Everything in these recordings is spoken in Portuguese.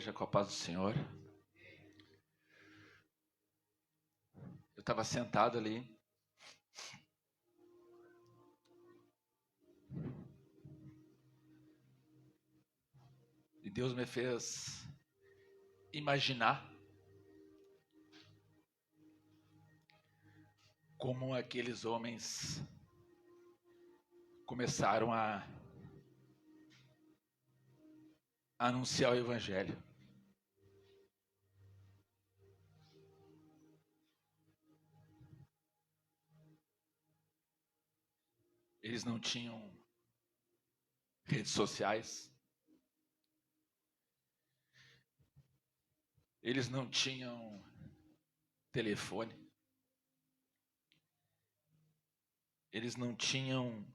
igreja, com a paz do Senhor. Eu estava sentado ali. E Deus me fez imaginar como aqueles homens começaram a anunciar o Evangelho. Eles não tinham redes sociais. Eles não tinham telefone. Eles não tinham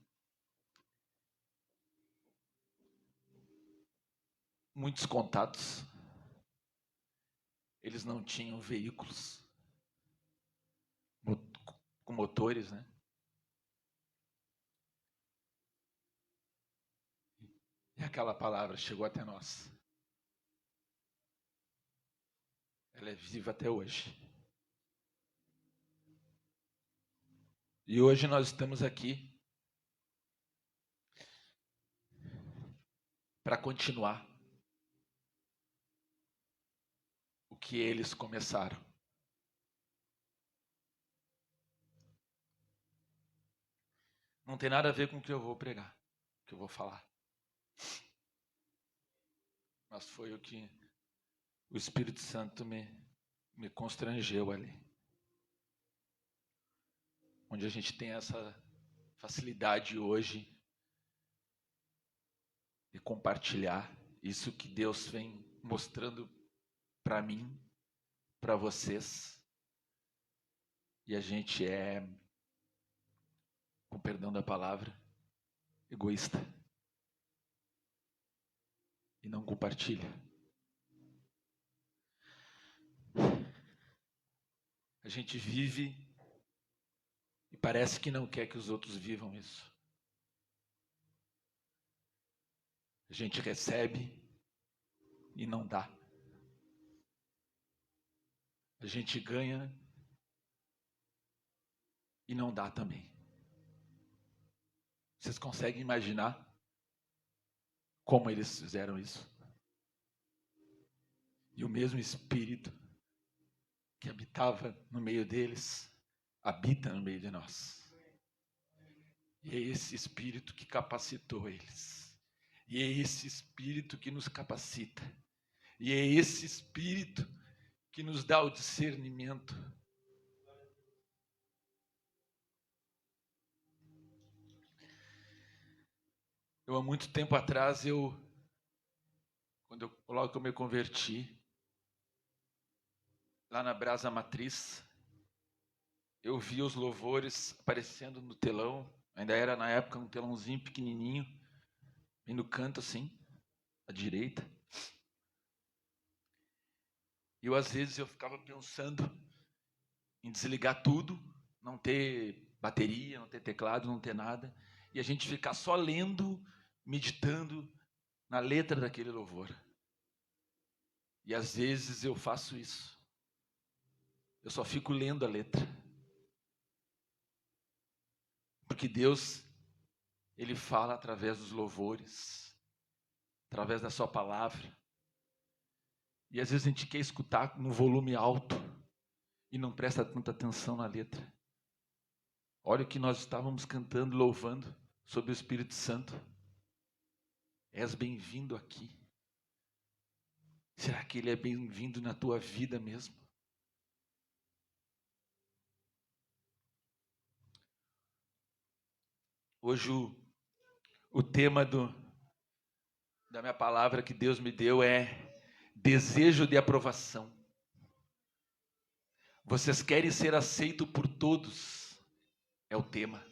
muitos contatos. Eles não tinham veículos com motores, né? E aquela palavra chegou até nós. Ela é viva até hoje. E hoje nós estamos aqui para continuar o que eles começaram. Não tem nada a ver com o que eu vou pregar, o que eu vou falar. Mas foi o que o Espírito Santo me constrangeu ali. Onde a gente tem essa facilidade hoje de compartilhar isso que Deus vem mostrando para mim, para vocês. E a gente é, com perdão da palavra, egoísta. E não compartilha. A gente vive e parece que não quer que os outros vivam isso. A gente recebe e não dá. A gente ganha e não dá também. Vocês conseguem imaginar como eles fizeram isso? E o mesmo Espírito que habitava no meio deles, habita no meio de nós. E é esse Espírito que capacitou eles. E é esse Espírito que nos capacita. E é esse Espírito que nos dá o discernimento. Eu, há muito tempo atrás, logo que eu me converti, lá na Brasa Matriz, eu vi os louvores aparecendo no telão. Ainda era, na época, um telãozinho pequenininho, bem no canto assim, à direita. E eu, às vezes, eu ficava pensando em desligar tudo, não ter bateria, não ter teclado, não ter nada, e a gente ficar só lendo, meditando na letra daquele louvor. E às vezes eu faço isso. Eu só fico lendo a letra. Porque Deus, Ele fala através dos louvores, através da sua palavra. E às vezes a gente quer escutar no volume alto e não presta tanta atenção na letra. Olha o que nós estávamos cantando, louvando sobre o Espírito Santo. És bem-vindo aqui. Será que Ele é bem-vindo na tua vida mesmo? Hoje o tema da minha palavra que Deus me deu é desejo de aprovação. Vocês querem ser aceitos por todos? É o tema.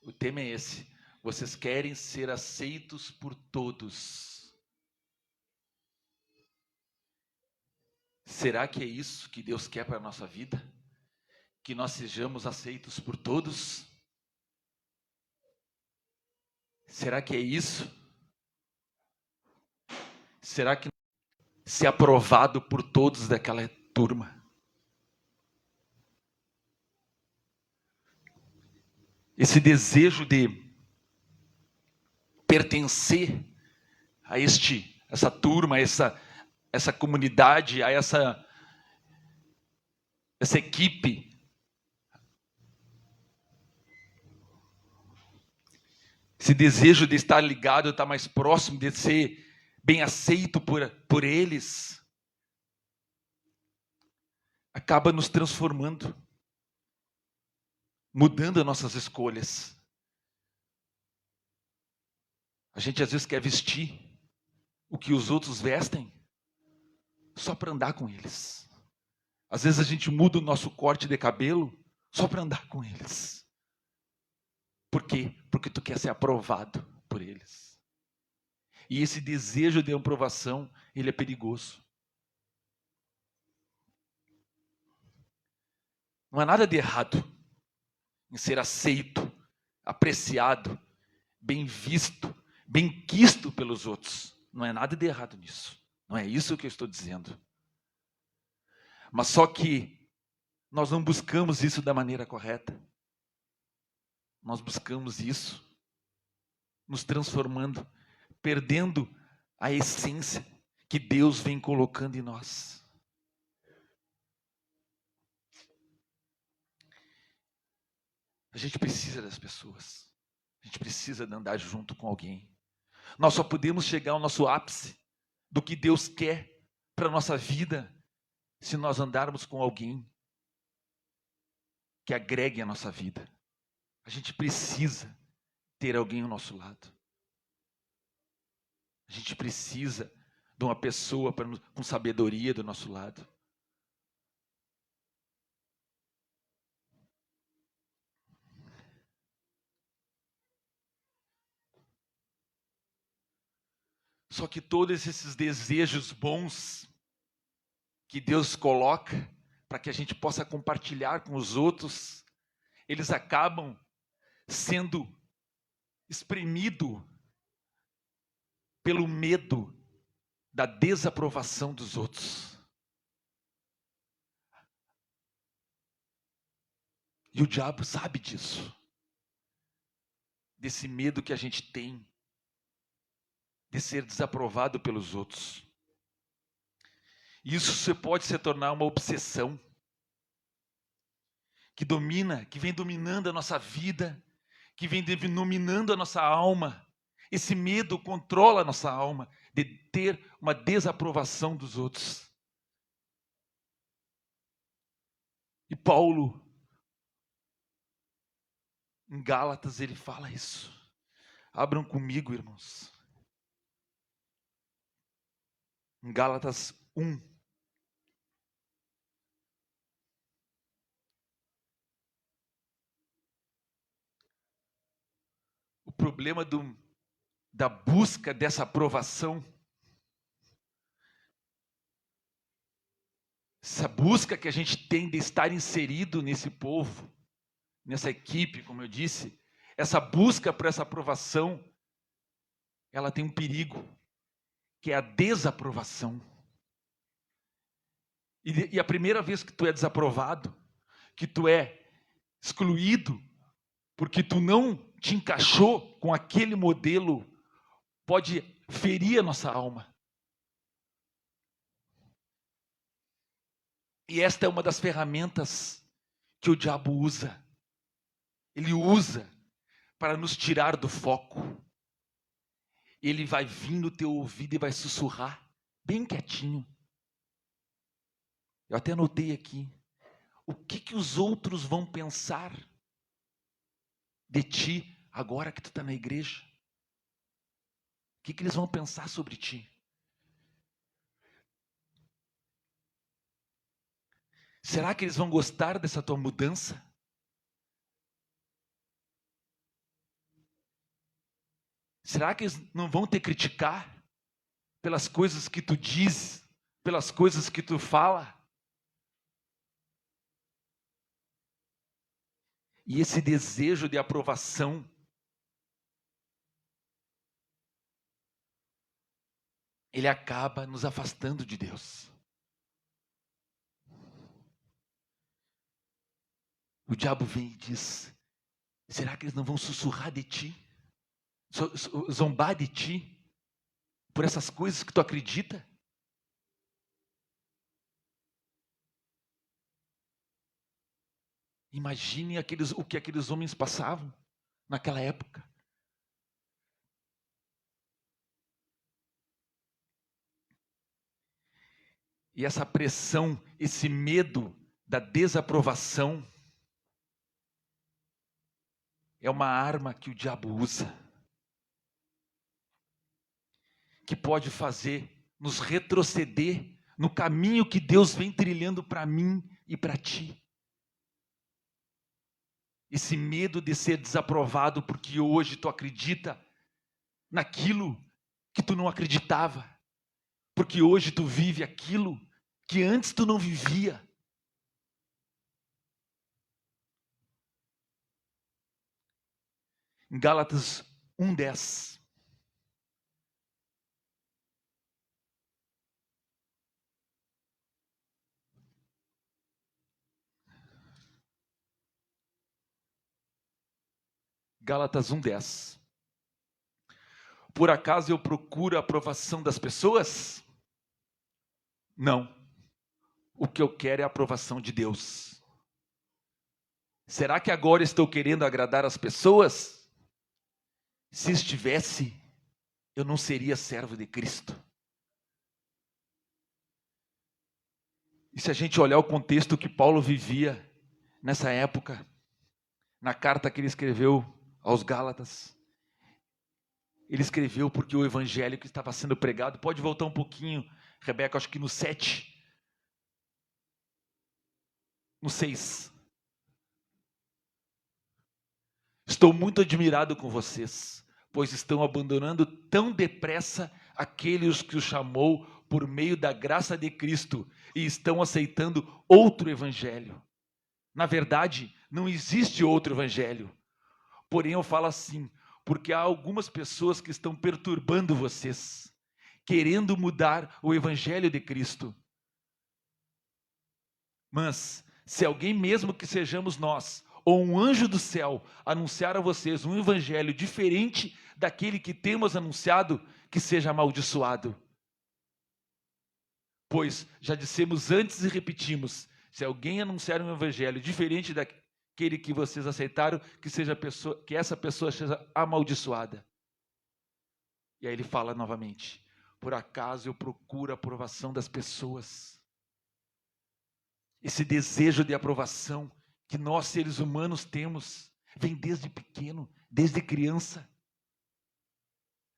O tema é esse. Vocês querem ser aceitos por todos. Será que é isso que Deus quer para a nossa vida? Que nós sejamos aceitos por todos? Será que é isso Será que ser aprovado por todos daquela turma? Esse desejo de pertencer a essa turma, a essa comunidade, a essa equipe. Esse desejo de estar ligado, de estar mais próximo, de ser bem aceito por eles, acaba nos transformando, mudando as nossas escolhas. A gente às vezes quer vestir o que os outros vestem só para andar com eles. Às vezes a gente muda o nosso corte de cabelo só para andar com eles. Por quê? Porque tu quer ser aprovado por eles. E esse desejo de aprovação, ele é perigoso. Não há nada de errado em ser aceito, apreciado, bem visto, bem quisto pelos outros. Não é nada de errado nisso. Não é isso que eu estou dizendo. Mas só que nós não buscamos isso da maneira correta. Nós buscamos isso nos transformando, perdendo a essência que Deus vem colocando em nós. A gente precisa das pessoas. A gente precisa de andar junto com alguém. Nós só podemos chegar ao nosso ápice do que Deus quer para a nossa vida se nós andarmos com alguém que agregue a nossa vida. A gente precisa ter alguém ao nosso lado. A gente precisa de uma pessoa com sabedoria do nosso lado. Só que todos esses desejos bons que Deus coloca para que a gente possa compartilhar com os outros, eles acabam sendo espremidos pelo medo da desaprovação dos outros. E o diabo sabe disso. Desse medo que a gente tem de ser desaprovado pelos outros. E isso pode se tornar uma obsessão que vem dominando a nossa vida, que vem dominando a nossa alma. Esse medo controla a nossa alma de ter uma desaprovação dos outros. E Paulo, em Gálatas, ele fala isso. Abram comigo, irmãos. Em Gálatas 1. O problema da busca dessa aprovação, essa busca que a gente tem de estar inserido nesse povo, nessa equipe, como eu disse, essa busca por essa aprovação, ela tem um perigo, que é a desaprovação. E a primeira vez que tu é desaprovado, que tu é excluído, porque tu não te encaixou com aquele modelo, pode ferir a nossa alma. E esta é uma das ferramentas que o diabo usa. Ele usa para nos tirar do foco. Ele vai vir no teu ouvido e vai sussurrar, bem quietinho. Eu até anotei aqui. O que os outros vão pensar de ti agora que tu está na igreja? O que eles vão pensar sobre ti? Será que eles vão gostar dessa tua mudança? Será que eles não vão te criticar pelas coisas que tu diz, pelas coisas que tu fala? E esse desejo de aprovação ele acaba nos afastando de Deus. O diabo vem e diz: será que eles não vão sussurrar de ti? Zombar de ti? Por essas coisas que tu acredita? Imagine o que aqueles homens passavam naquela época. E essa pressão, esse medo da desaprovação, é uma arma que o diabo usa, que pode fazer nos retroceder no caminho que Deus vem trilhando para mim e para ti. Esse medo de ser desaprovado porque hoje tu acredita naquilo que tu não acreditava, porque hoje tu vive aquilo que antes tu não vivia. Em Gálatas 1:10. Gálatas 1:10. Por acaso eu procuro a aprovação das pessoas? Não. O que eu quero é a aprovação de Deus. Será que agora estou querendo agradar as pessoas? Se estivesse, eu não seria servo de Cristo. E se a gente olhar o contexto que Paulo vivia nessa época, na carta que ele escreveu aos Gálatas, ele escreveu porque o evangelho que estava sendo pregado, pode voltar um pouquinho, Rebeca, acho que no 7, no 6. Estou muito admirado com vocês, pois estão abandonando tão depressa aqueles que os chamou por meio da graça de Cristo e estão aceitando outro evangelho. Na verdade, não existe outro evangelho. Porém, eu falo assim, porque há algumas pessoas que estão perturbando vocês, querendo mudar o evangelho de Cristo. Mas, se alguém, mesmo que sejamos nós, ou um anjo do céu, anunciar a vocês um evangelho diferente daquele que temos anunciado, que seja amaldiçoado. Pois já dissemos antes e repetimos, se alguém anunciar um evangelho diferente daquele que vocês aceitaram, que essa pessoa seja amaldiçoada. E aí ele fala novamente, por acaso eu procuro a aprovação das pessoas? Esse desejo de aprovação que nós seres humanos temos, vem desde pequeno, desde criança.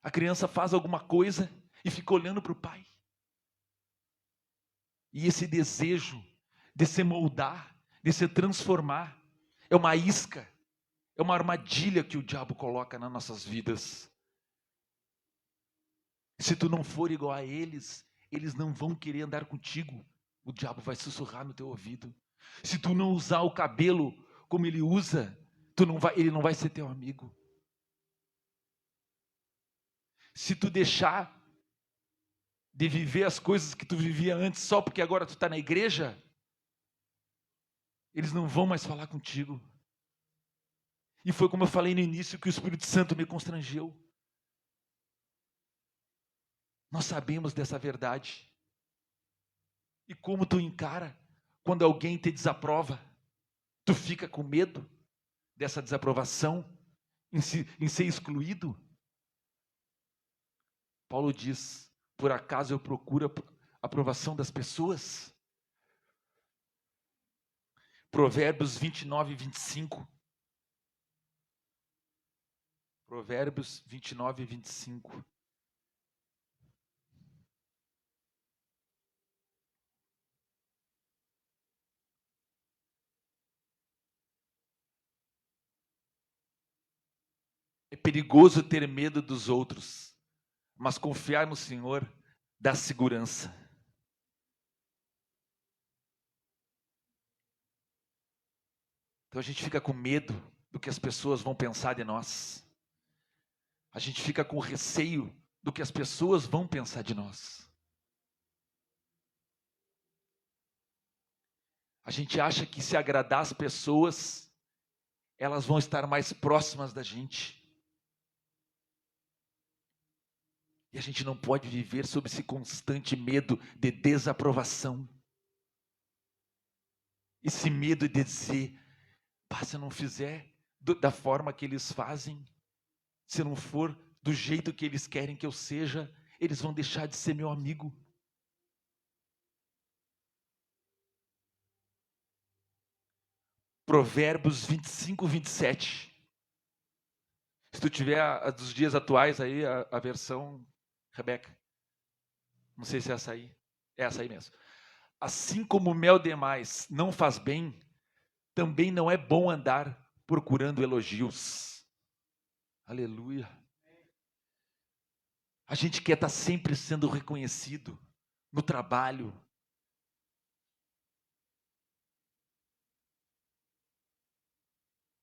A criança faz alguma coisa e fica olhando para o pai. E esse desejo de se moldar, de se transformar, é uma isca, é uma armadilha que o diabo coloca nas nossas vidas. Se tu não for igual a eles, eles não vão querer andar contigo. O diabo vai sussurrar no teu ouvido. Se tu não usar o cabelo como ele usa, ele não vai ser teu amigo. Se tu deixar de viver as coisas que tu vivia antes só porque agora tu está na igreja, eles não vão mais falar contigo. E foi como eu falei no início que o Espírito Santo me constrangeu. Nós sabemos dessa verdade. E como tu encara quando alguém te desaprova? Tu fica com medo dessa desaprovação, em ser excluído? Paulo diz, por acaso eu procuro a aprovação das pessoas? Provérbios 29 e 25. Provérbios 29 e 25. É perigoso ter medo dos outros, mas confiar no Senhor dá segurança. Então a gente fica com medo do que as pessoas vão pensar de nós. A gente fica com receio do que as pessoas vão pensar de nós. A gente acha que se agradar as pessoas, elas vão estar mais próximas da gente. E a gente não pode viver sob esse constante medo de desaprovação. Esse medo de dizer, se eu não fizer da forma que eles fazem, se eu não for do jeito que eles querem que eu seja, eles vão deixar de ser meu amigo. Provérbios 25, 27. Se tu tiver a dos dias atuais aí, a versão, Rebeca, não sei se é essa aí. É essa aí mesmo. Assim como o mel demais não faz bem, também não é bom andar procurando elogios. Aleluia. A gente quer estar sempre sendo reconhecido no trabalho,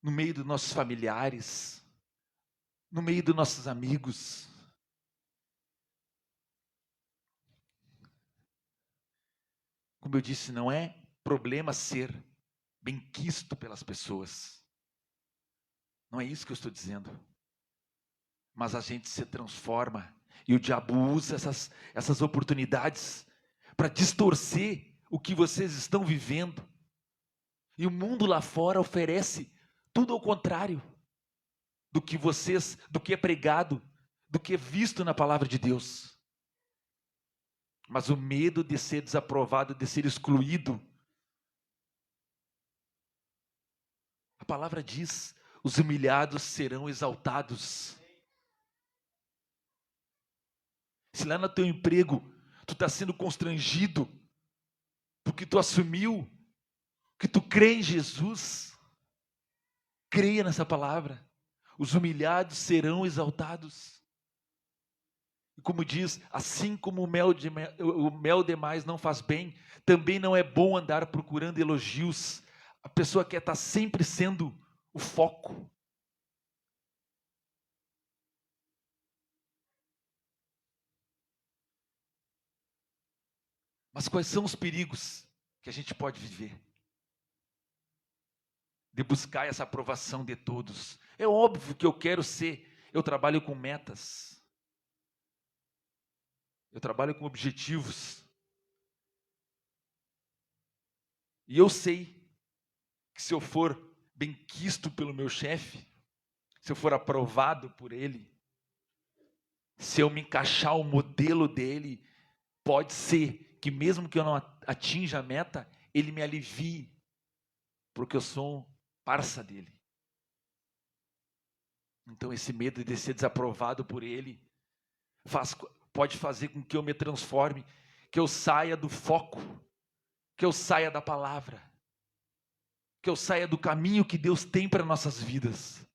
no meio dos nossos familiares, no meio dos nossos amigos. Como eu disse, não é problema ser benquisto pelas pessoas. Não é isso que eu estou dizendo. Mas a gente se transforma e o diabo usa essas oportunidades para distorcer o que vocês estão vivendo. E o mundo lá fora oferece tudo ao contrário do que é pregado, do que é visto na palavra de Deus. Mas o medo de ser desaprovado, de ser excluído. A palavra diz, os humilhados serão exaltados. Se lá no teu emprego, tu está sendo constrangido, porque tu assumiu que tu crê em Jesus, creia nessa palavra. Os humilhados serão exaltados. E como diz, assim como o mel demais não faz bem, também não é bom andar procurando elogios. A pessoa quer estar sempre sendo o foco. Mas quais são os perigos que a gente pode viver? De buscar essa aprovação de todos. É óbvio que eu trabalho com metas. Eu trabalho com objetivos. E eu sei que se eu for benquisto pelo meu chefe, se eu for aprovado por ele, se eu me encaixar o modelo dele, pode ser que mesmo que eu não atinja a meta, ele me alivie, porque eu sou parça dele. Então esse medo de ser desaprovado por ele pode fazer com que eu me transforme, que eu saia do foco, que eu saia da palavra, que eu saia do caminho que Deus tem para nossas vidas.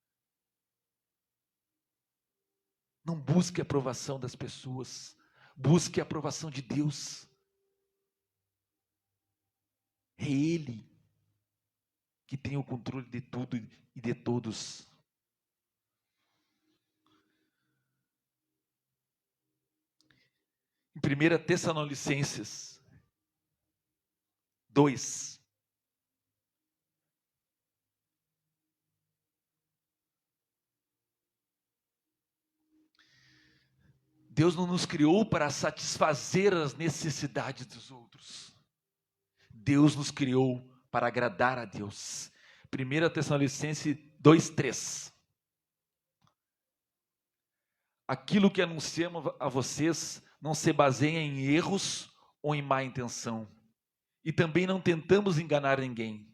Não busque a aprovação das pessoas, busque a aprovação de Deus. É Ele que tem o controle de tudo e de todos. Em 1 Tessalonicenses 2, Deus não nos criou para satisfazer as necessidades dos outros. Deus nos criou para agradar a Deus. 1 Tessalonicenses 2:3. Aquilo que anunciamos a vocês não se baseia em erros ou em má intenção. E também não tentamos enganar ninguém.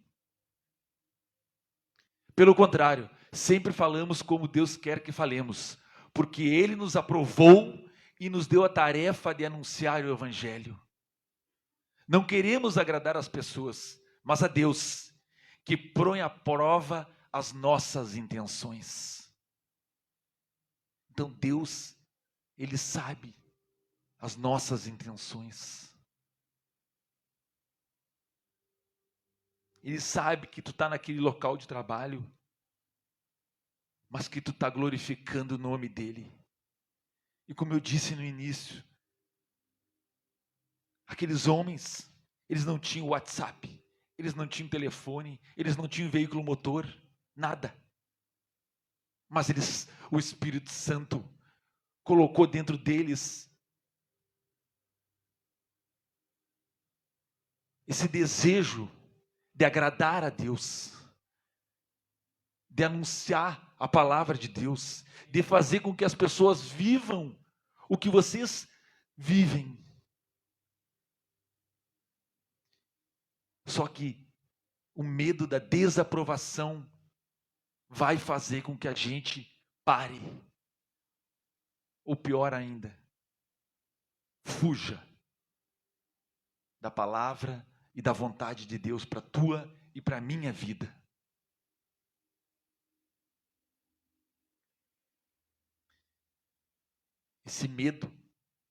Pelo contrário, sempre falamos como Deus quer que falemos, porque Ele nos aprovou e nos deu a tarefa de anunciar o Evangelho. Não queremos agradar as pessoas, mas a Deus, que põe à prova as nossas intenções. Então Deus, Ele sabe as nossas intenções. Ele sabe que tu está naquele local de trabalho, mas que tu está glorificando o nome dEle. E como eu disse no início, aqueles homens, eles não tinham WhatsApp, eles não tinham telefone, eles não tinham veículo motor, nada. Mas o Espírito Santo colocou dentro deles esse desejo de agradar a Deus, de anunciar a palavra de Deus, de fazer com que as pessoas vivam o que vocês vivem. Só que o medo da desaprovação vai fazer com que a gente pare. Ou pior ainda, fuja da palavra e da vontade de Deus para a tua e para a minha vida. Esse medo,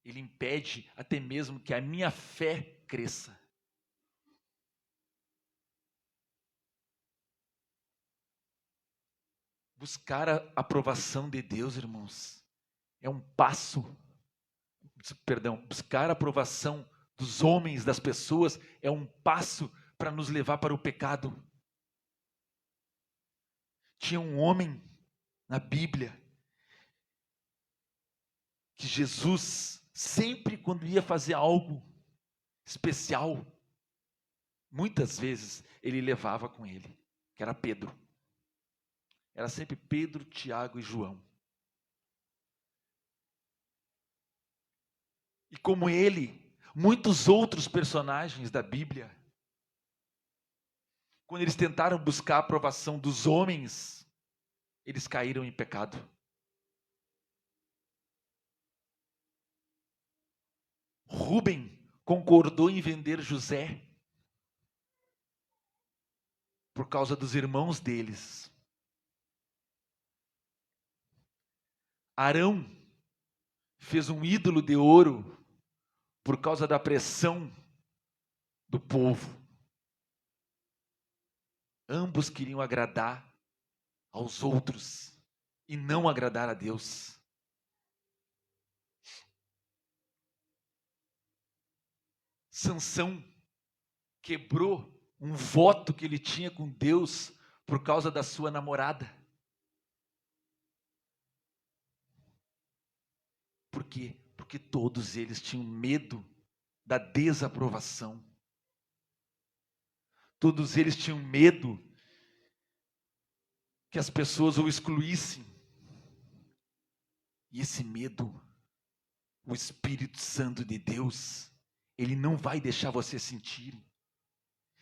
ele impede até mesmo que a minha fé cresça. Buscar a aprovação de Deus, irmãos, é um passo. Buscar a aprovação dos homens, das pessoas, é um passo para nos levar para o pecado. Tinha um homem na Bíblia que Jesus, sempre quando ia fazer algo especial, muitas vezes ele levava com ele, que era Pedro. Era sempre Pedro, Tiago e João. E como ele, muitos outros personagens da Bíblia, quando eles tentaram buscar a aprovação dos homens, eles caíram em pecado. Rubem concordou em vender José por causa dos irmãos deles. Arão fez um ídolo de ouro por causa da pressão do povo. Ambos queriam agradar aos outros e não agradar a Deus. Sansão quebrou um voto que ele tinha com Deus por causa da sua namorada. Por quê? Porque todos eles tinham medo da desaprovação. Todos eles tinham medo que as pessoas o excluíssem. E esse medo, o Espírito Santo de Deus, ele não vai deixar vocês sentirem.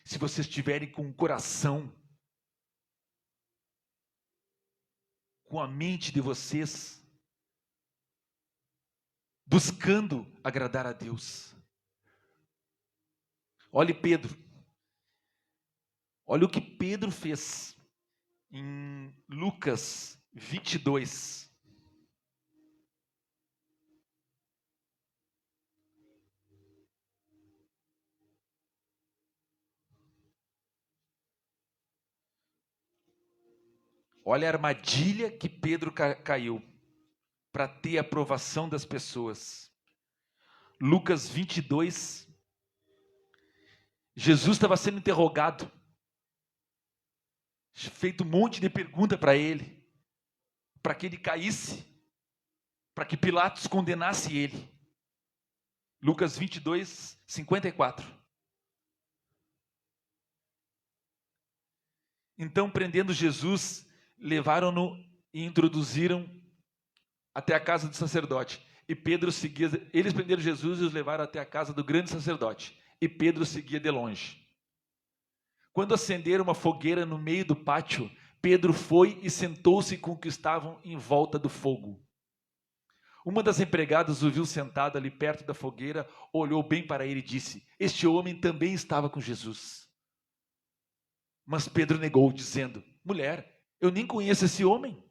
Se vocês estiverem com o coração, com a mente de vocês, buscando agradar a Deus. Olhe Pedro. Olha o que Pedro fez em Lucas 22. Olha a armadilha que Pedro caiu para ter a aprovação das pessoas. Lucas 22. Jesus estava sendo interrogado. Feito um monte de pergunta para ele. Para que ele caísse. Para que Pilatos condenasse ele. Lucas 22, 54. Então, prendendo Jesus, levaram-no e introduziram até a casa do sacerdote. E Pedro seguia. Eles prenderam Jesus e os levaram até a casa do grande sacerdote. E Pedro seguia de longe. Quando acenderam uma fogueira no meio do pátio, Pedro foi e sentou-se com os que estavam em volta do fogo. Uma das empregadas o viu sentado ali perto da fogueira, olhou bem para ele e disse: este homem também estava com Jesus. Mas Pedro negou, dizendo: mulher, eu nem conheço esse homem.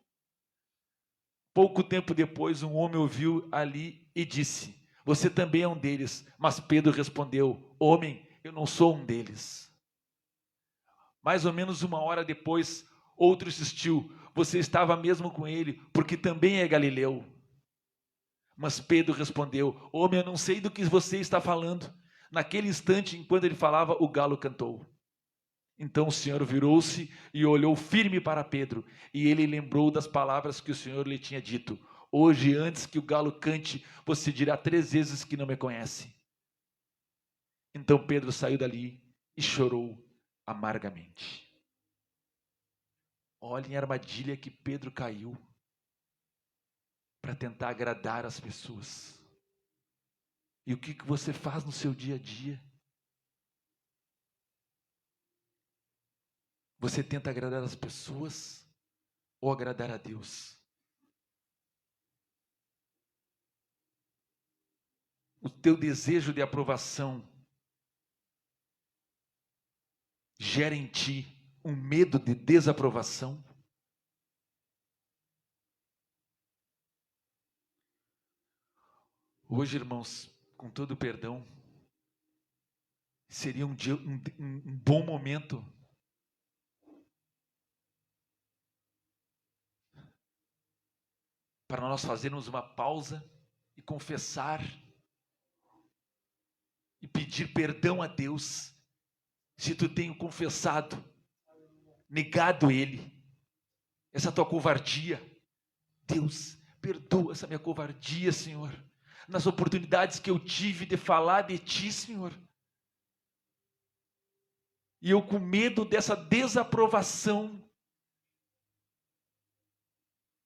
Pouco tempo depois, um homem o viu ali e disse: você também é um deles. Mas Pedro respondeu: homem, eu não sou um deles. Mais ou menos uma hora depois, outro insistiu: você estava mesmo com ele, porque também é galileu. Mas Pedro respondeu: homem, eu não sei do que você está falando. Naquele instante, enquanto ele falava, o galo cantou. Então o Senhor virou-se e olhou firme para Pedro, e ele lembrou das palavras que o Senhor lhe tinha dito: hoje, antes que o galo cante, você dirá 3 vezes que não me conhece. Então Pedro saiu dali e chorou amargamente. Olhem a armadilha que Pedro caiu para tentar agradar as pessoas. E o que você faz no seu dia a dia? Você tenta agradar as pessoas ou agradar a Deus? O teu desejo de aprovação gera em ti um medo de desaprovação? Hoje, irmãos, com todo o perdão, seria um bom momento para nós fazermos uma pausa e confessar e pedir perdão a Deus, se tu tem confessado, negado Ele, essa tua covardia. Deus, perdoa essa minha covardia, Senhor, nas oportunidades que eu tive de falar de Ti, Senhor. E eu, com medo dessa desaprovação,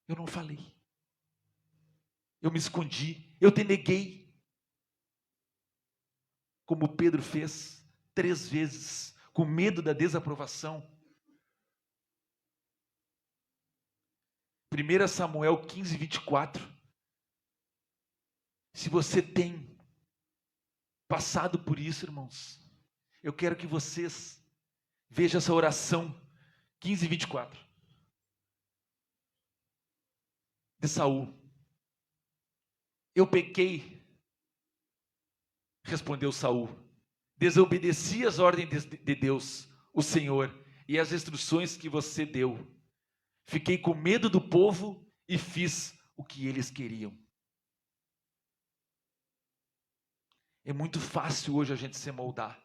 eu não falei. Eu me escondi, eu te neguei. Como Pedro fez 3 vezes, com medo da desaprovação. 1 Samuel 15, 24. Se você tem passado por isso, irmãos, eu quero que vocês vejam essa oração 15, 24 de Saul. Eu pequei, respondeu Saul, desobedeci as ordens de Deus, o Senhor, e as instruções que você deu. Fiquei com medo do povo e fiz o que eles queriam. É muito fácil hoje a gente se moldar,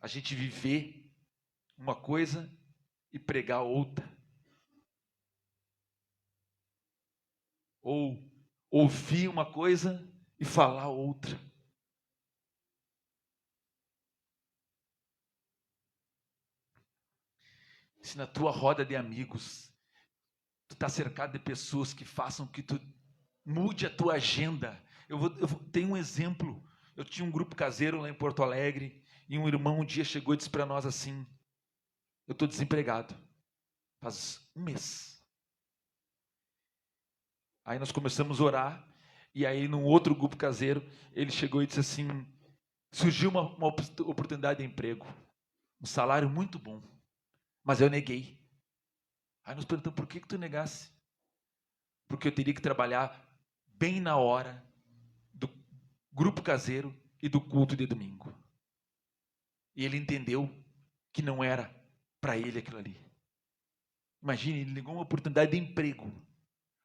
a gente viver uma coisa e pregar outra. Ou ouvir uma coisa e falar outra. Se na tua roda de amigos, tu está cercado de pessoas que façam que tu mude a tua agenda. Tenho um exemplo. Eu tinha um grupo caseiro lá em Porto Alegre, e um irmão um dia chegou e disse para nós assim: eu estou desempregado, faz 1 mês. Aí nós começamos a orar, e aí num outro grupo caseiro, ele chegou e disse assim, surgiu uma oportunidade de emprego, um salário muito bom, mas eu neguei. Aí nós perguntamos, por que tu negasse? Porque eu teria que trabalhar bem na hora do grupo caseiro e do culto de domingo. E ele entendeu que não era para ele aquilo ali. Imagine, ele negou uma oportunidade de emprego,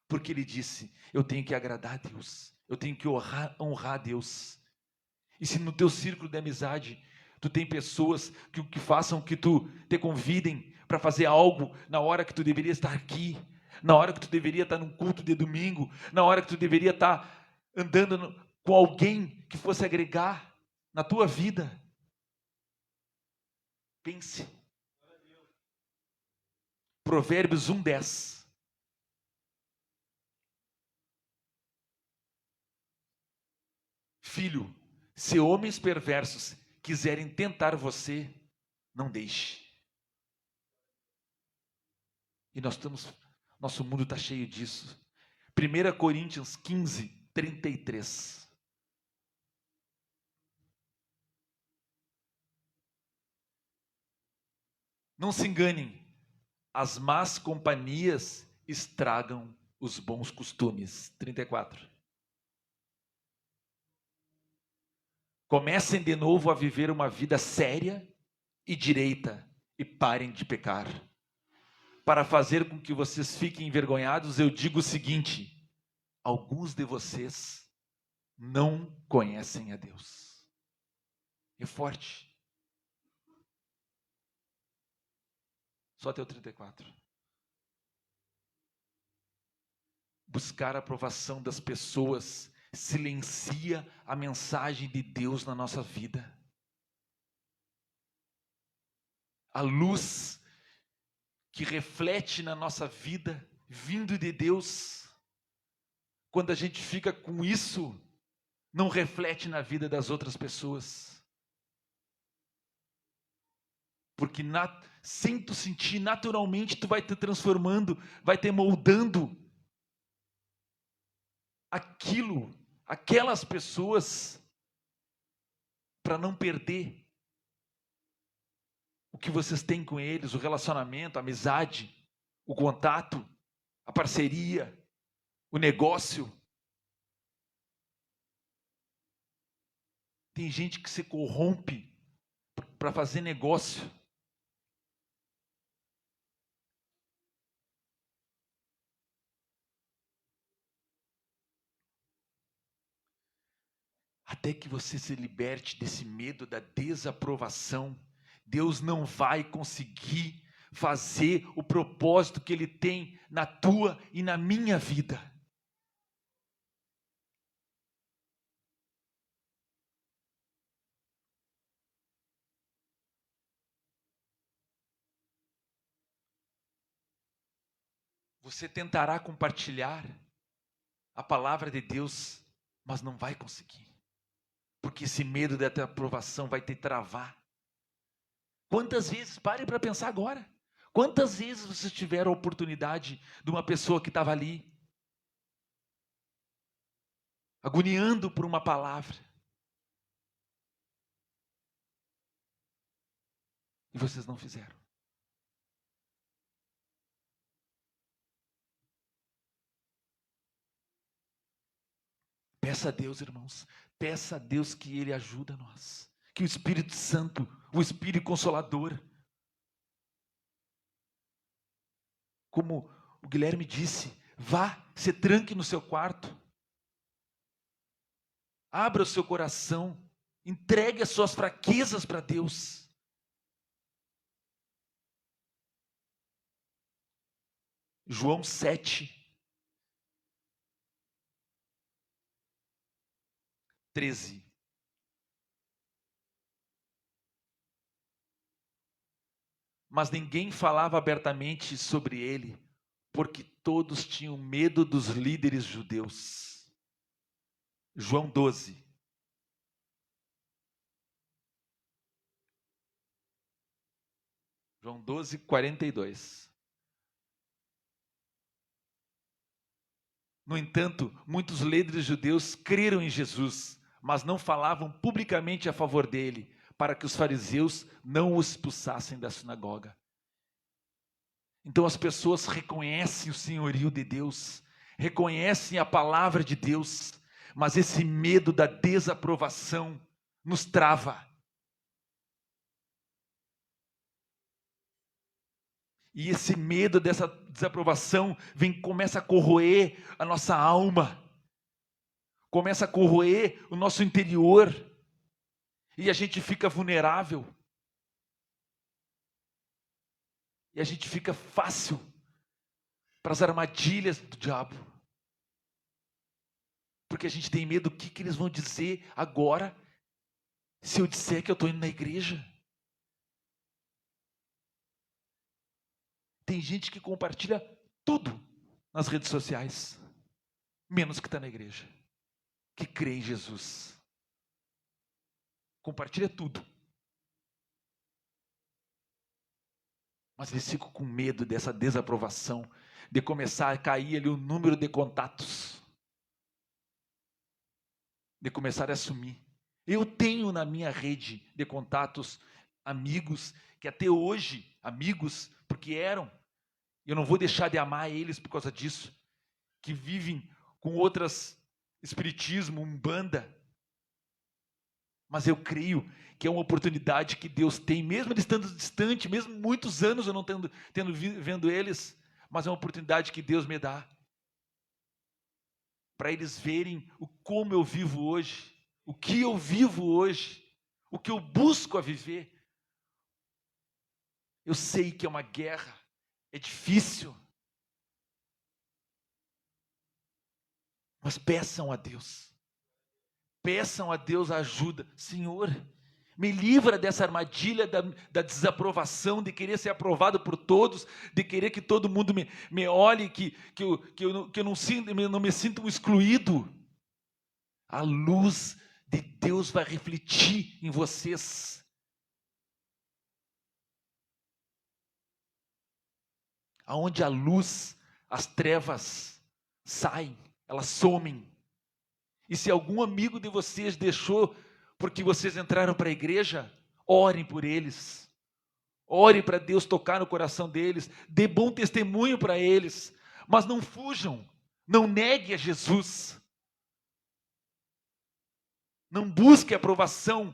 porque ele disse, eu tenho que agradar a Deus, eu tenho que honrar a Deus. E se no teu círculo de amizade, tu tem pessoas que façam que tu te convidem para fazer algo na hora que tu deveria estar aqui, na hora que tu deveria estar num culto de domingo, na hora que tu deveria estar andando com alguém que fosse agregar na tua vida, pense. Provérbios 1:10. Filho, se homens perversos quiserem tentar você, não deixe. E nosso mundo está cheio disso. 1 Coríntios 15, 33. Não se enganem, as más companhias estragam os bons costumes. 34. Comecem de novo a viver uma vida séria e direita e parem de pecar. Para fazer com que vocês fiquem envergonhados, eu digo o seguinte: alguns de vocês não conhecem a Deus. É forte. Só até o 34. Buscar a aprovação das pessoas silencia a mensagem de Deus na nossa vida. A luz que reflete na nossa vida, vindo de Deus, quando a gente fica com isso, não reflete na vida das outras pessoas. Porque sem tu sentir, naturalmente, tu vai te transformando, vai te moldando aquelas pessoas, para não perder o que vocês têm com eles, o relacionamento, a amizade, o contato, a parceria, o negócio. Tem gente que se corrompe para fazer negócio. Até que você se liberte desse medo da desaprovação, Deus não vai conseguir fazer o propósito que Ele tem na tua e na minha vida. Você tentará compartilhar a palavra de Deus, mas não vai conseguir. Porque esse medo da aprovação vai te travar. Quantas vezes, pare para pensar agora, quantas vezes vocês tiveram a oportunidade de uma pessoa que estava ali, agoniando por uma palavra, e vocês não fizeram? Peça a Deus, irmãos, peça a Deus que Ele ajude nós, que o Espírito Santo, o Espírito Consolador, como o Guilherme disse, vá, se tranque no seu quarto, abra o seu coração, entregue as suas fraquezas para Deus. João 7, 13. Mas ninguém falava abertamente sobre ele, porque todos tinham medo dos líderes judeus. João 12. João 12, 42. No entanto, muitos líderes judeus creram em Jesus, mas não falavam publicamente a favor dele, para que os fariseus não o expulsassem da sinagoga. Então as pessoas reconhecem o senhorio de Deus, reconhecem a palavra de Deus, mas esse medo da desaprovação nos trava. E esse medo dessa desaprovação começa a corroer a nossa alma, começa a corroer o nosso interior, e a gente fica vulnerável, e a gente fica fácil para as armadilhas do diabo, porque a gente tem medo do que eles vão dizer agora, se eu disser que eu estou indo na igreja. Tem gente que compartilha tudo nas redes sociais, menos que está na igreja, que crê em Jesus. Compartilha tudo. Mas eles ficam com medo dessa desaprovação, de começar a cair ali o número de contatos, de começar a sumir. Eu tenho na minha rede de contatos amigos que até hoje, amigos, porque eram, eu não vou deixar de amar eles por causa disso, que vivem com outras espiritismo, umbanda, mas eu creio que é uma oportunidade que Deus tem, mesmo eles estando distante, mesmo muitos anos eu não vendo eles, mas é uma oportunidade que Deus me dá para eles verem como eu vivo hoje, o que eu vivo hoje, o que eu busco a viver. Eu sei que é uma guerra, é difícil, mas peçam a Deus ajuda. Senhor, me livra dessa armadilha da desaprovação, de querer ser aprovado por todos, de querer que todo mundo me olhe, que eu não me sinta um excluído. A luz de Deus vai refletir em vocês. Aonde a luz, as trevas saem, elas somem. E se algum amigo de vocês deixou porque vocês entraram para a igreja, orem por eles. Ore para Deus tocar no coração deles, dê bom testemunho para eles, mas não fujam, não negue a Jesus. Não busque aprovação.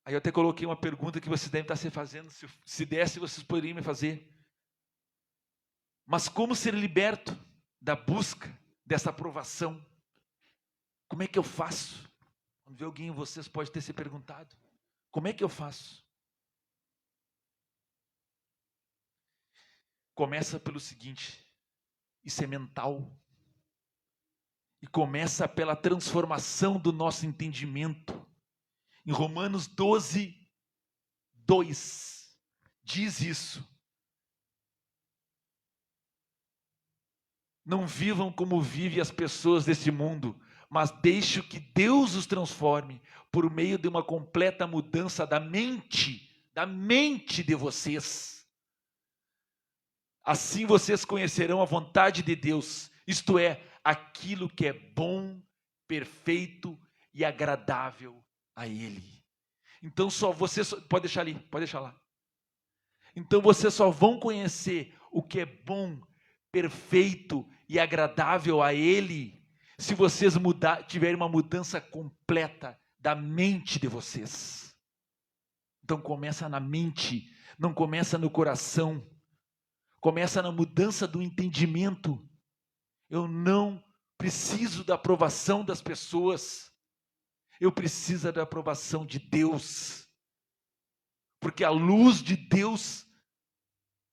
Aí eu até coloquei uma pergunta que vocês devem estar se fazendo, se desse vocês poderiam me fazer. Mas como ser liberto da busca dessa aprovação? Como é que eu faço? Quando vê alguém em vocês pode ter se perguntado. Como é que eu faço? Começa pelo seguinte, isso é mental. E começa pela transformação do nosso entendimento. Em Romanos 12, 2, diz isso. Não vivam como vivem as pessoas desse mundo, mas deixe que Deus os transforme por meio de uma completa mudança da mente de vocês. Assim vocês conhecerão a vontade de Deus, isto é, aquilo que é bom, perfeito e agradável a Ele. Então pode deixar ali, pode deixar lá. Então vocês só vão conhecer o que é bom, perfeito e agradável a Ele, se vocês tiverem uma mudança completa da mente de vocês. Então começa na mente, não começa no coração, começa na mudança do entendimento. Eu não preciso da aprovação das pessoas, eu preciso da aprovação de Deus, porque a luz de Deus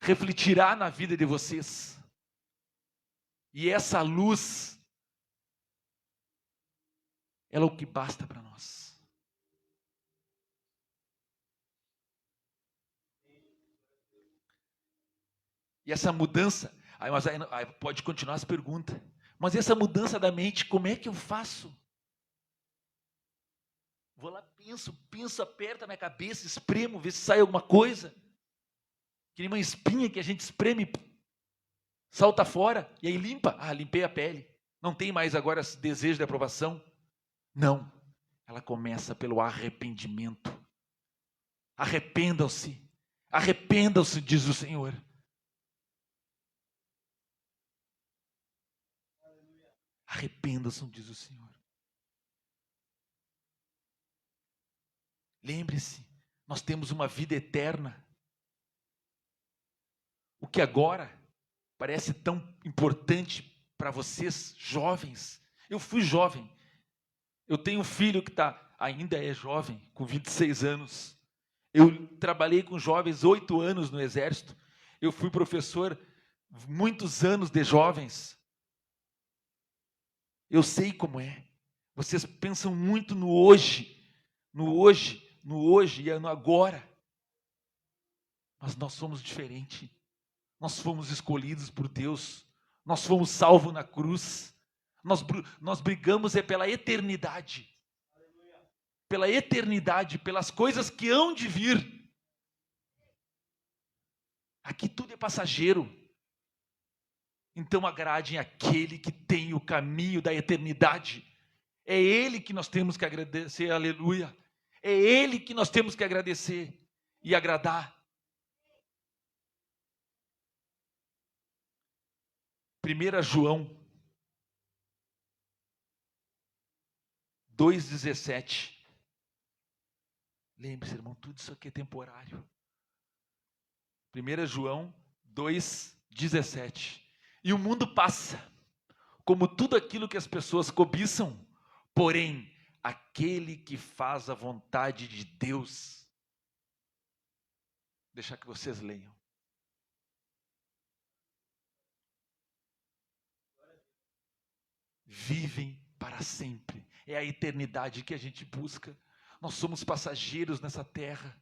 refletirá na vida de vocês. E essa luz, ela é o que basta para nós. E essa mudança, aí pode continuar as perguntas, mas essa mudança da mente, como é que eu faço? Vou lá, penso, aperta a minha cabeça, espremo, vê se sai alguma coisa. Que nem uma espinha que a gente espreme, salta fora, e aí limpa. Ah, limpei a pele. Não tem mais agora esse desejo de aprovação. Não. Ela começa pelo arrependimento. Arrependam-se. Arrependam-se, diz o Senhor. Arrependam-se, diz o Senhor. Lembre-se, nós temos uma vida eterna. O que agora parece tão importante para vocês, jovens. Eu fui jovem. Eu tenho um filho que ainda é jovem, com 26 anos. Eu trabalhei com jovens 8 anos no Exército. Eu fui professor muitos anos de jovens. Eu sei como é. Vocês pensam muito no hoje e no agora. Mas nós somos diferentes. Nós fomos escolhidos por Deus. Nós fomos salvos na cruz. Nós brigamos pela eternidade. Pela eternidade, pelas coisas que hão de vir. Aqui tudo é passageiro. Então agradem aquele que tem o caminho da eternidade. É Ele que nós temos que agradecer, aleluia. É Ele que nós temos que agradecer e agradar. 1 João 2,17. Lembre-se, irmão, tudo isso aqui é temporário. 1 João 2,17. E o mundo passa, como tudo aquilo que as pessoas cobiçam, porém, aquele que faz a vontade de Deus, deixar que vocês leiam. Vivem para sempre. É a eternidade que a gente busca. Nós somos passageiros nessa terra.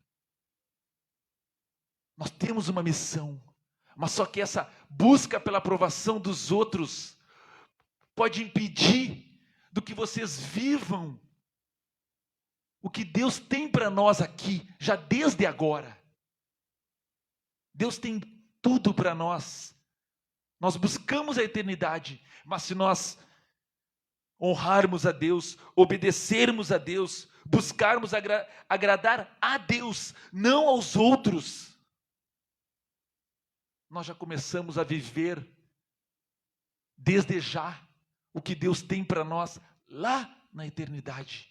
Nós temos uma missão, mas só que essa busca pela aprovação dos outros pode impedir do que vocês vivam o que Deus tem para nós aqui, já desde agora. Deus tem tudo para nós. Nós buscamos a eternidade, mas se nós honrarmos a Deus, obedecermos a Deus, buscarmos agradar a Deus, não aos outros, nós já começamos a viver desde já o que Deus tem para nós lá na eternidade.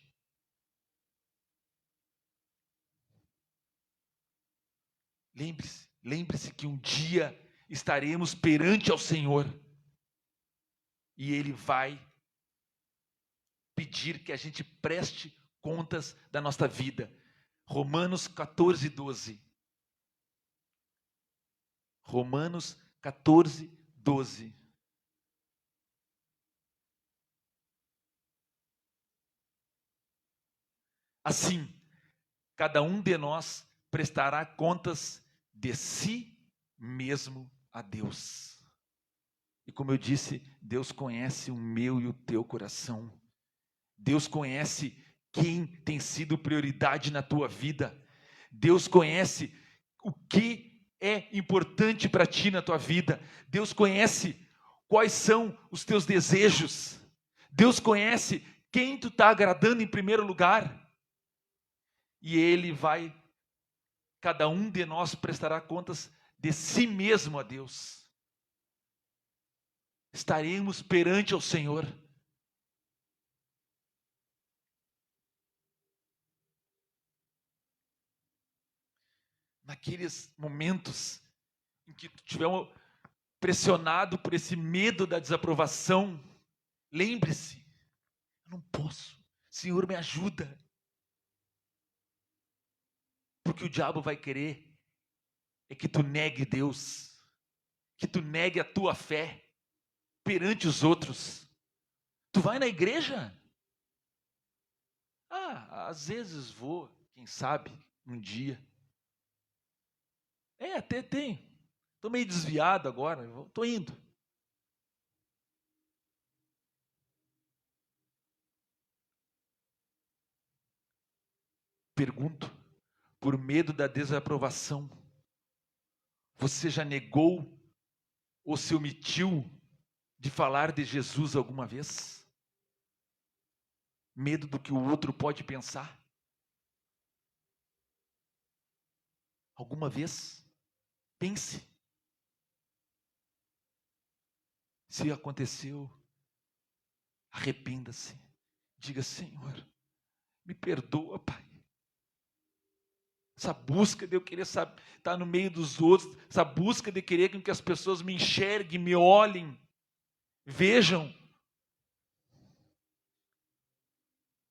Lembre-se que um dia estaremos perante ao Senhor e Ele vai pedir que a gente preste contas da nossa vida. Romanos 14, 12. Romanos 14, 12. Assim, cada um de nós prestará contas de si mesmo a Deus. E como eu disse, Deus conhece o meu e o teu coração. Deus conhece quem tem sido prioridade na tua vida. Deus conhece o que é importante para ti na tua vida. Deus conhece quais são os teus desejos. Deus conhece quem tu está agradando em primeiro lugar. E Ele vai, cada um de nós prestará contas de si mesmo a Deus. Estaremos perante ao Senhor. Naqueles momentos em que tu estiver pressionado por esse medo da desaprovação, lembre-se, eu não posso, Senhor, me ajuda. Porque o diabo vai querer é que tu negue Deus, que tu negue a tua fé perante os outros. Tu vai na igreja? Às vezes vou, quem sabe, um dia. Até tem. Estou meio desviado agora, estou indo. Pergunto, por medo da desaprovação, você já negou ou se omitiu de falar de Jesus alguma vez? Medo do que o outro pode pensar? Alguma vez? Pense. Se aconteceu, arrependa-se. Diga, Senhor, me perdoa, Pai. Essa busca de eu querer estar no meio dos outros, essa busca de querer que as pessoas me enxerguem, me olhem, vejam.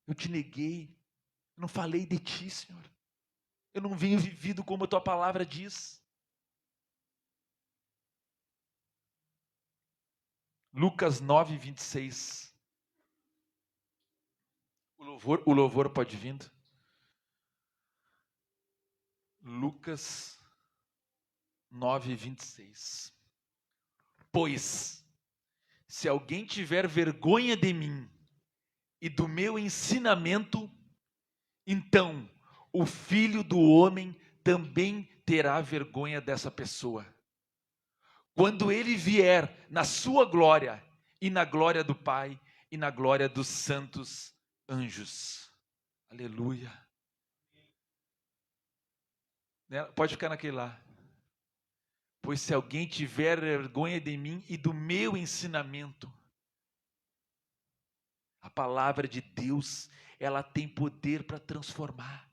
Eu te neguei, eu não falei de ti, Senhor. Eu não venho vivido como a tua palavra diz. Lucas 9, 26. O louvor pode vir. Lucas 9, 26. Pois, se alguém tiver vergonha de mim e do meu ensinamento, então o Filho do Homem também terá vergonha dessa pessoa. Quando ele vier na sua glória, e na glória do Pai, e na glória dos santos anjos. Aleluia. Pode ficar naquele lá. Pois se alguém tiver vergonha de mim e do meu ensinamento, a palavra de Deus, ela tem poder para transformar.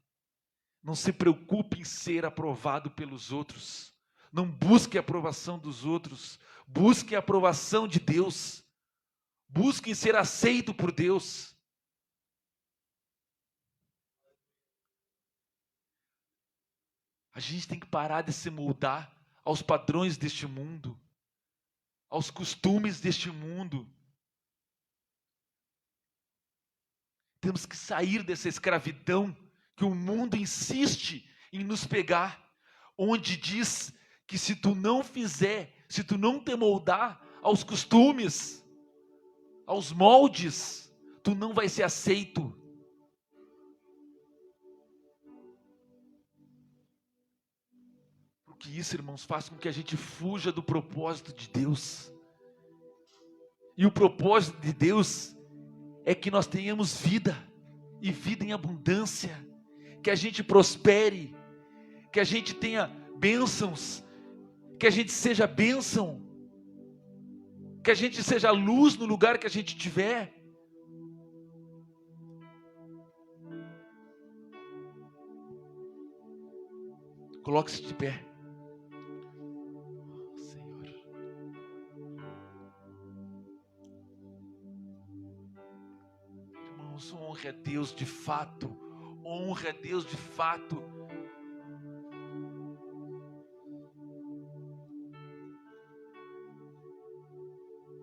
Não se preocupe em ser aprovado pelos outros. Não busque a aprovação dos outros. Busque a aprovação de Deus. Busque ser aceito por Deus. A gente tem que parar de se moldar aos padrões deste mundo, aos costumes deste mundo. Temos que sair dessa escravidão que o mundo insiste em nos pegar, onde diz que se tu não fizer, se tu não te moldar aos costumes, aos moldes, tu não vai ser aceito. Porque isso, irmãos, faz com que a gente fuja do propósito de Deus. E o propósito de Deus é que nós tenhamos vida, e vida em abundância, que a gente prospere, que a gente tenha bênçãos, que a gente seja bênção, que a gente seja luz no lugar que a gente estiver. Coloque-se de pé. Senhor. Irmãos, honre a Deus de fato. Honre a Deus de fato.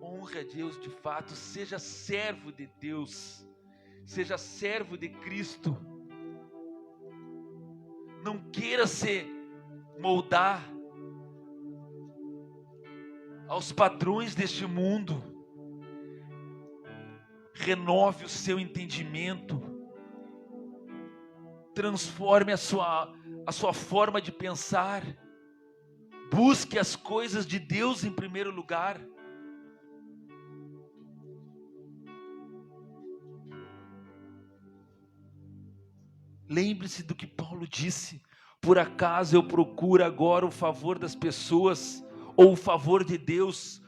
Honre a Deus de fato. Seja servo de Deus. Seja servo de Cristo. Não queira se moldar aos padrões deste mundo. Renove o seu entendimento. Transforme a sua forma de pensar. Busque as coisas de Deus em primeiro lugar. Lembre-se do que Paulo disse: por acaso eu procuro agora o favor das pessoas ou o favor de Deus?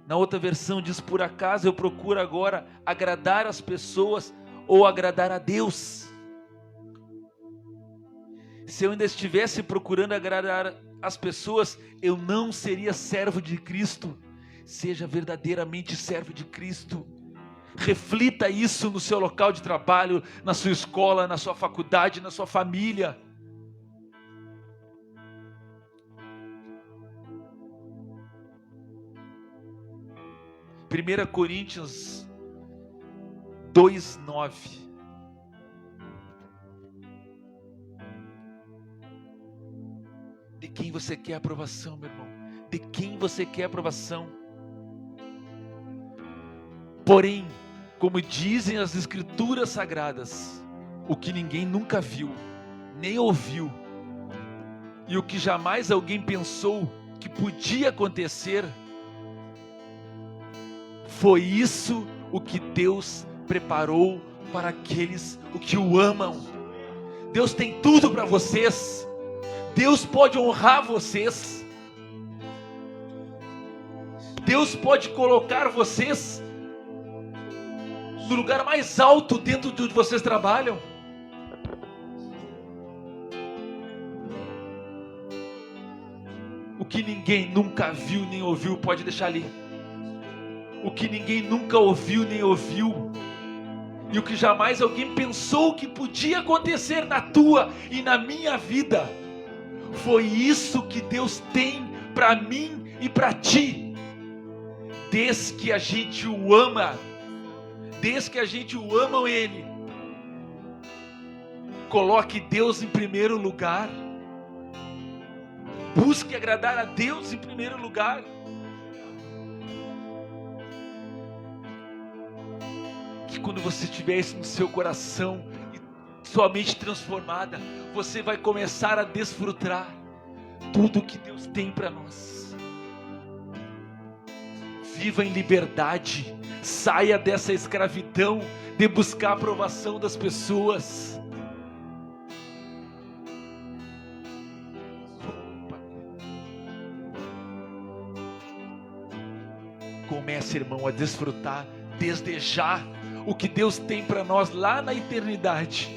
Na outra versão diz: por acaso eu procuro agora agradar as pessoas ou agradar a Deus? Se eu ainda estivesse procurando agradar as pessoas, eu não seria servo de Cristo. Seja verdadeiramente servo de Cristo. Reflita isso no seu local de trabalho, na sua escola, na sua faculdade, na sua família. Primeira Coríntios 2:9. De quem você quer aprovação, meu irmão? De quem você quer aprovação? Porém, como dizem as Escrituras Sagradas, o que ninguém nunca viu, nem ouviu, e o que jamais alguém pensou que podia acontecer, foi isso o que Deus preparou para aqueles que o amam. Deus tem tudo para vocês. Deus pode honrar vocês. Deus pode colocar vocês no lugar mais alto dentro de onde vocês trabalham. O que ninguém nunca viu nem ouviu, pode deixar ali. O que ninguém nunca ouviu nem ouviu, e o que jamais alguém pensou que podia acontecer na tua e na minha vida, foi isso que Deus tem para mim e para ti. Desde que a gente o ama, desde que a gente o ama Ele, coloque Deus em primeiro lugar. Busque agradar a Deus em primeiro lugar. Que quando você tiver isso no seu coração e sua mente transformada, você vai começar a desfrutar tudo que Deus tem para nós. Viva em liberdade. Saia dessa escravidão de buscar a aprovação das pessoas. Comece, irmão, a desfrutar desde já o que Deus tem para nós lá na eternidade.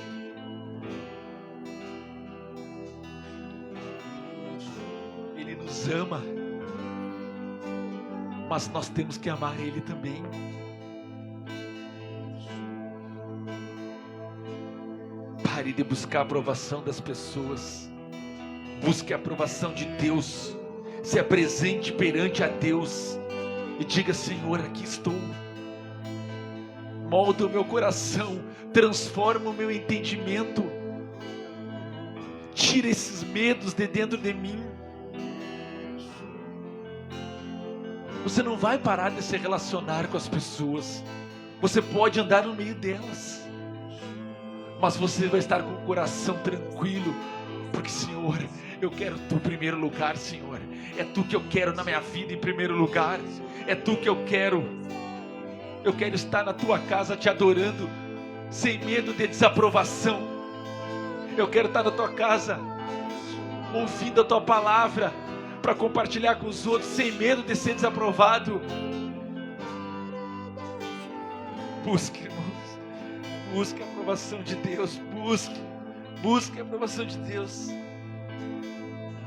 nos ama, mas nós temos que amar Ele também. Pare de buscar a aprovação das pessoas, busque a aprovação de Deus. Se apresente perante a Deus e diga: Senhor, aqui estou. Molda o meu coração, transforma o meu entendimento, tira esses medos de dentro de mim. Você não vai parar de se relacionar com as pessoas, você pode andar no meio delas, mas você vai estar com o coração tranquilo, porque Senhor, eu quero Tu em primeiro lugar, Senhor. É Tu que eu quero na minha vida em primeiro lugar. É Tu que eu quero. Eu quero estar na Tua casa te adorando, sem medo de desaprovação. Eu quero estar na Tua casa, ouvindo a Tua palavra, para compartilhar com os outros, sem medo de ser desaprovado. Busque, irmãos, busque a aprovação de Deus. Busque a aprovação de Deus.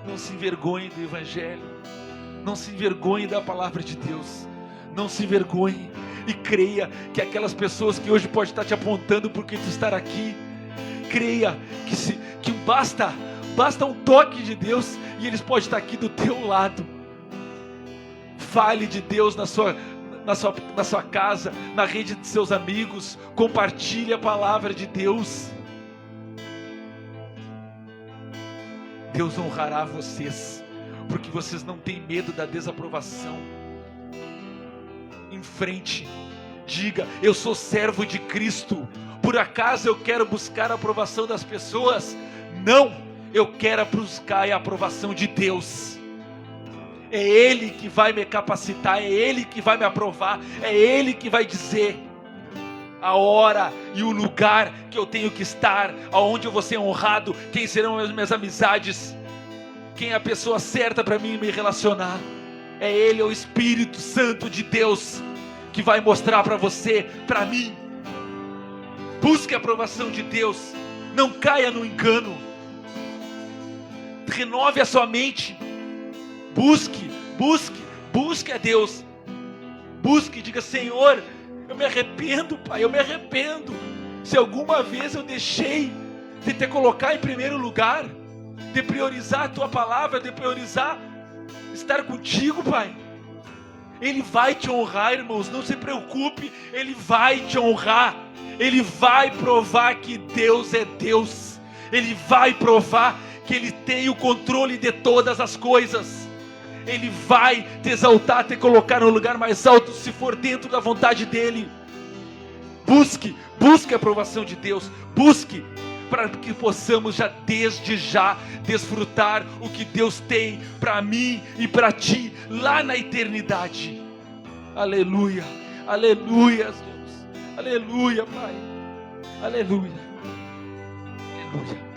Não se envergonhe do Evangelho, não se envergonhe da palavra de Deus, não se envergonhe, e creia que aquelas pessoas que hoje podem estar te apontando porque tu estar aqui, creia que basta um toque de Deus e eles podem estar aqui do teu lado. Fale de Deus na sua casa, na rede de seus amigos, compartilhe a palavra de Deus. Deus honrará vocês, porque vocês não têm medo da desaprovação. Em frente, diga: eu sou servo de Cristo. Por acaso eu quero buscar a aprovação das pessoas? Não, eu quero buscar a aprovação de Deus. É Ele que vai me capacitar, é Ele que vai me aprovar, é Ele que vai dizer a hora e o lugar que eu tenho que estar, aonde eu vou ser honrado, quem serão as minhas amizades, quem é a pessoa certa para mim me relacionar. É Ele, é o Espírito Santo de Deus que vai mostrar para você, para mim. Busque a aprovação de Deus, não caia no engano, renove a sua mente, busque a Deus, busque, diga: Senhor, eu me arrependo, Pai, eu me arrependo, se alguma vez eu deixei de te colocar em primeiro lugar, de priorizar a Tua palavra, de priorizar estar contigo, Pai. Ele vai te honrar, irmãos, não se preocupe, Ele vai te honrar, Ele vai provar que Deus é Deus, Ele vai provar que Ele tem o controle de todas as coisas, Ele vai te exaltar, te colocar no lugar mais alto, se for dentro da vontade dEle. Busque a aprovação de Deus, busque, para que possamos desde já desfrutar o que Deus tem para mim e para ti, lá na eternidade. Aleluia, aleluia, Deus, aleluia, Pai, aleluia, aleluia.